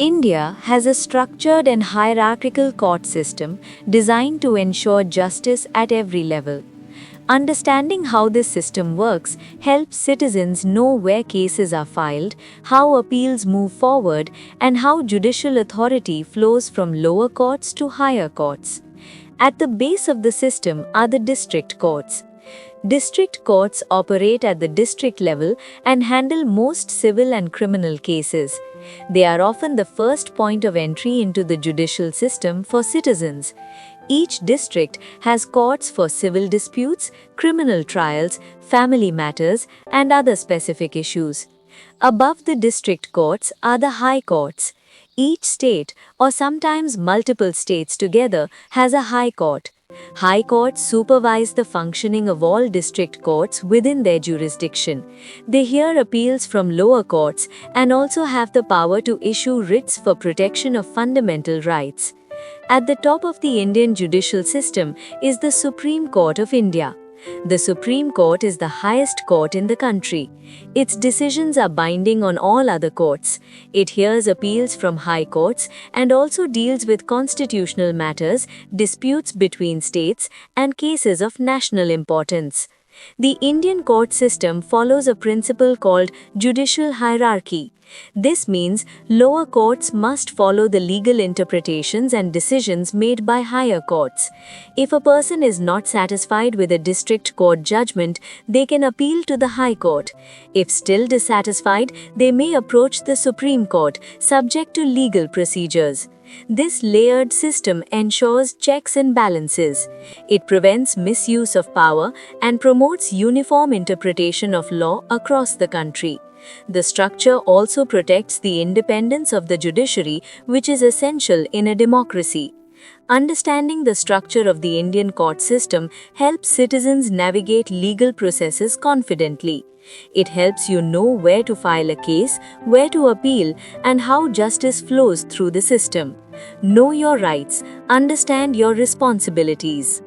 India has a structured and hierarchical court system designed to ensure justice at every level. Understanding how this system works helps citizens know where cases are filed, how appeals move forward, and how judicial authority flows from lower courts to higher courts. At the base of the system are the district courts. District courts operate at the district level and handle most civil and criminal cases. They are often the first point of entry into the judicial system for citizens. Each district has courts for civil disputes, criminal trials, family matters, and other specific issues. Above the district courts are the high courts. Each state, or sometimes multiple states together, has a high court. High courts supervise the functioning of all district courts within their jurisdiction. They hear appeals from lower courts and also have the power to issue writs for protection of fundamental rights. At the top of the Indian judicial system is the Supreme Court of India. The Supreme Court is the highest court in the country. Its decisions are binding on all other courts. It hears appeals from high courts and also deals with constitutional matters, disputes between states, and cases of national importance. The Indian court system follows a principle called judicial hierarchy. This means lower courts must follow the legal interpretations and decisions made by higher courts. If a person is not satisfied with a district court judgment, they can appeal to the High Court. If still dissatisfied, they may approach the Supreme Court, subject to legal procedures. This layered system ensures checks and balances. It prevents misuse of power and promotes uniform interpretation of law across the country. The structure also protects the independence of the judiciary, which is essential in a democracy. Understanding the structure of the Indian court system helps citizens navigate legal processes confidently. It helps you know where to file a case, where to appeal, and how justice flows through the system. Know your rights, understand your responsibilities.